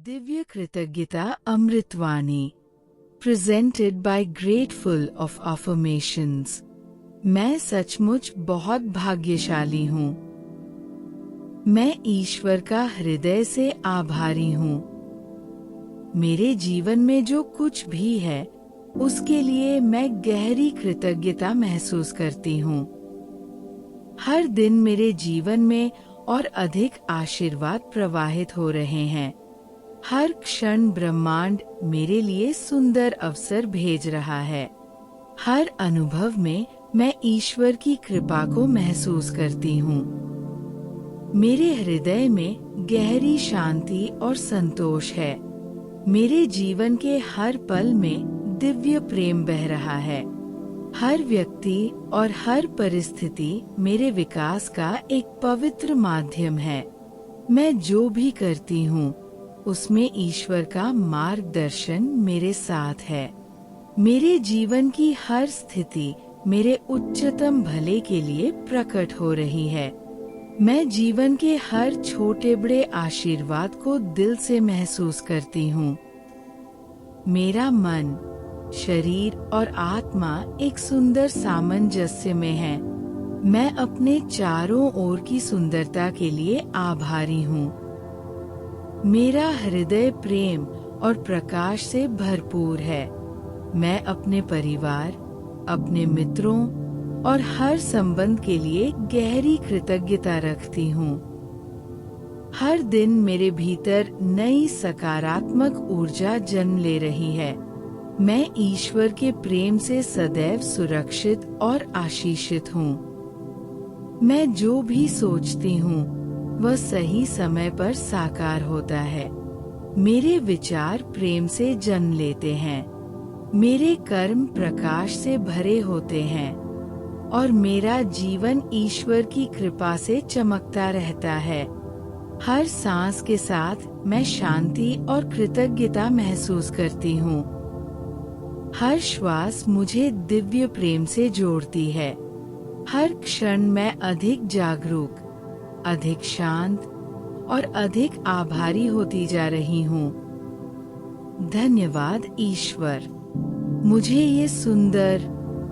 दिव्य कृतज्ञता अमृतवाणी presented by grateful of affirmations. मैं सचमुच बहुत भाग्यशाली हूँ। मैं ईश्वर का हृदय से आभारी हूँ। मेरे जीवन में जो कुछ भी है उसके लिए मैं गहरी कृतज्ञता महसूस करती हूँ। हर दिन मेरे जीवन में और अधिक आशीर्वाद प्रवाहित हो रहे हैं। हर क्षण ब्रह्मांड मेरे लिए सुंदर अवसर भेज रहा है। हर अनुभव में मैं ईश्वर की कृपा को महसूस करती हूँ। मेरे हृदय में गहरी शांति और संतोष है। मेरे जीवन के हर पल में दिव्य प्रेम बह रहा है। हर व्यक्ति और हर परिस्थिति मेरे विकास का एक पवित्र माध्यम है। मैं जो भी करती हूँ उसमें ईश्वर का मार्गदर्शन मेरे साथ है। मेरे जीवन की हर स्थिति मेरे उच्चतम भले के लिए प्रकट हो रही है। मैं जीवन के हर छोटे बड़े आशीर्वाद को दिल से महसूस करती हूँ। मेरा मन, शरीर और आत्मा एक सुंदर सामंजस्य में है। मैं अपने चारों ओर की सुंदरता के लिए आभारी हूँ। मेरा हृदय प्रेम और प्रकाश से भरपूर है। मैं अपने परिवार, अपने मित्रों और हर संबंध के लिए गहरी कृतज्ञता रखती हूँ। हर दिन मेरे भीतर नई सकारात्मक ऊर्जा जन्म ले रही है। मैं ईश्वर के प्रेम से सदैव सुरक्षित और आशीषित हूँ। मैं जो भी सोचती हूँ वह सही समय पर साकार होता है। मेरे विचार प्रेम से जन्म लेते हैं। मेरे कर्म प्रकाश से भरे होते हैं और मेरा जीवन ईश्वर की कृपा से चमकता रहता है। हर सांस के साथ मैं शांति और कृतज्ञता महसूस करती हूँ। हर श्वास मुझे दिव्य प्रेम से जोड़ती है। हर क्षण मैं अधिक जागरूक, अधिक शांत और अधिक आभारी होती जा रही हूँ। धन्यवाद ईश्वर, मुझे ये सुंदर,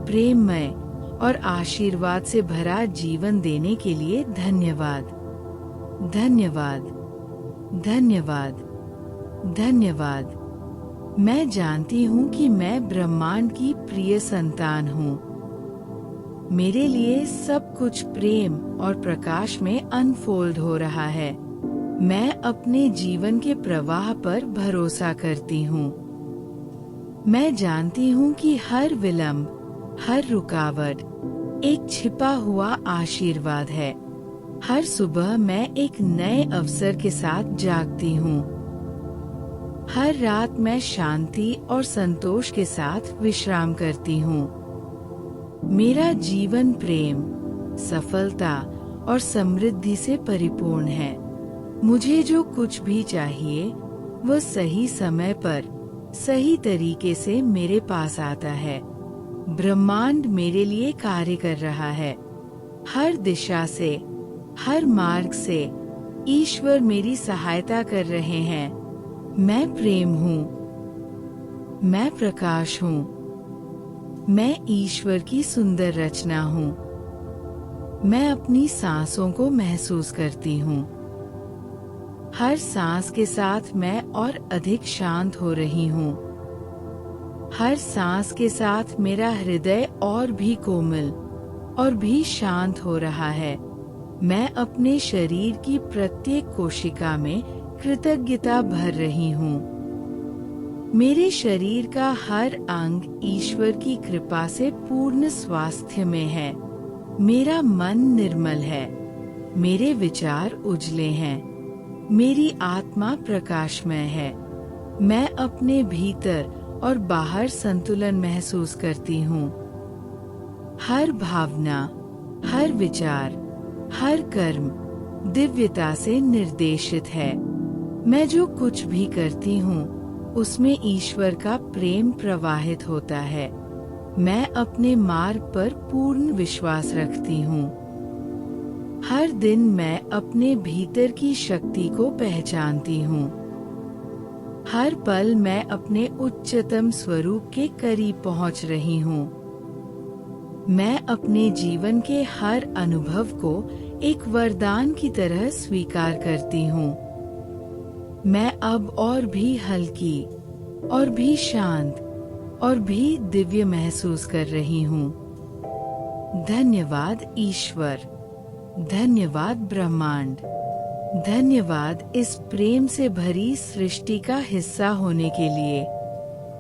प्रेममय और आशीर्वाद से भरा जीवन देने के लिए धन्यवाद। धन्यवाद, धन्यवाद, धन्यवाद। मैं जानती हूँ कि मैं ब्रह्मांड की प्रिय संतान हूँ। मेरे लिए सब कुछ प्रेम और प्रकाश में अनफोल्ड हो रहा है। मैं अपने जीवन के प्रवाह पर भरोसा करती हूँ। मैं जानती हूँ कि हर विलंब, हर रुकावट एक छिपा हुआ आशीर्वाद है। हर सुबह मैं एक नए अवसर के साथ जागती हूँ। हर रात मैं शांति और संतोष के साथ विश्राम करती हूँ। मेरा जीवन प्रेम, सफलता और समृद्धि से परिपूर्ण है। मुझे जो कुछ भी चाहिए वह सही समय पर, सही तरीके से मेरे पास आता है। ब्रह्मांड मेरे लिए कार्य कर रहा है। हर दिशा से, हर मार्ग से ईश्वर मेरी सहायता कर रहे हैं। मैं प्रेम हूँ। मैं प्रकाश हूँ। मैं ईश्वर की सुंदर रचना हूँ। मैं अपनी सांसों को महसूस करती हूँ। हर सांस के साथ मैं और अधिक शांत हो रही हूँ। हर सांस के साथ मेरा हृदय और भी कोमल और भी शांत हो रहा है। मैं अपने शरीर की प्रत्येक कोशिका में कृतज्ञता भर रही हूँ। मेरे शरीर का हर अंग ईश्वर की कृपा से पूर्ण स्वास्थ्य में है। मेरा मन निर्मल है। मेरे विचार उजले हैं। मेरी आत्मा प्रकाशमय है। मैं अपने भीतर और बाहर संतुलन महसूस करती हूँ। हर भावना, हर विचार, हर कर्म दिव्यता से निर्देशित है। मैं जो कुछ भी करती हूँ उसमें ईश्वर का प्रेम प्रवाहित होता है। मैं अपने मार्ग पर पूर्ण विश्वास रखती हूँ। हर दिन मैं अपने भीतर की शक्ति को पहचानती हूँ। हर पल मैं अपने उच्चतम स्वरूप के करीब पहुंच रही हूँ। मैं अपने जीवन के हर अनुभव को एक वरदान की तरह स्वीकार करती हूँ। मैं अब और भी हल्की, और भी शांत, और भी दिव्य महसूस कर रही हूँ। धन्यवाद ईश्वर, धन्यवाद ब्रह्मांड, धन्यवाद इस प्रेम से भरी सृष्टि का हिस्सा होने के लिए।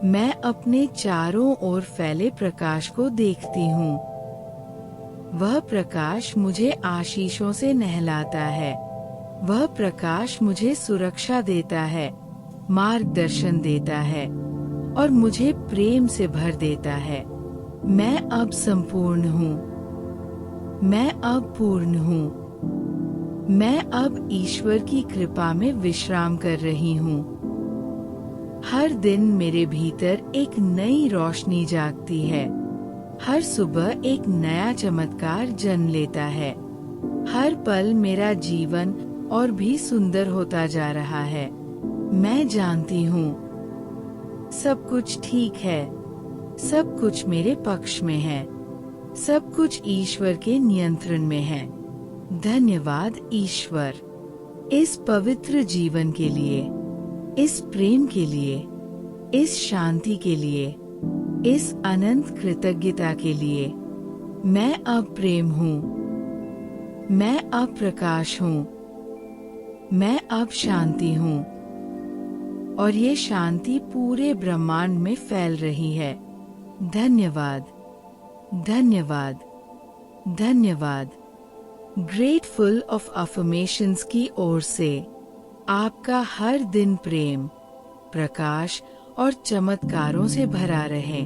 मैं अपने चारों ओर फैले प्रकाश को देखती हूँ। वह प्रकाश मुझे आशीषों से नहलाता है। वह प्रकाश मुझे सुरक्षा देता है, मार्गदर्शन देता है, और मुझे प्रेम से भर देता है। मैं अब संपूर्ण हूँ। मैं अब पूर्ण हूँ। मैं अब ईश्वर की कृपा में विश्राम कर रही हूँ। हर दिन मेरे भीतर एक नई रोशनी जागती है। हर सुबह एक नया चमत्कार जन्म लेता है। हर पल मेरा जीवन और भी सुंदर होता जा रहा है। मैं जानती हूँ सब कुछ ठीक है। सब कुछ मेरे पक्ष में है। सब कुछ ईश्वर के नियंत्रण में है। धन्यवाद ईश्वर, इस पवित्र जीवन के लिए, इस प्रेम के लिए, इस शांति के लिए, इस अनंत कृतज्ञता के लिए। मैं अब प्रेम हूँ। मैं अब प्रकाश हूँ। मैं अब शांति हूँ। और ये शांति पूरे ब्रह्मांड में फैल रही है। धन्यवाद, धन्यवाद, धन्यवाद। ग्रेटफुल ऑफ अफर्मेशंस की ओर से आपका हर दिन प्रेम, प्रकाश और चमत्कारों से भरा रहे।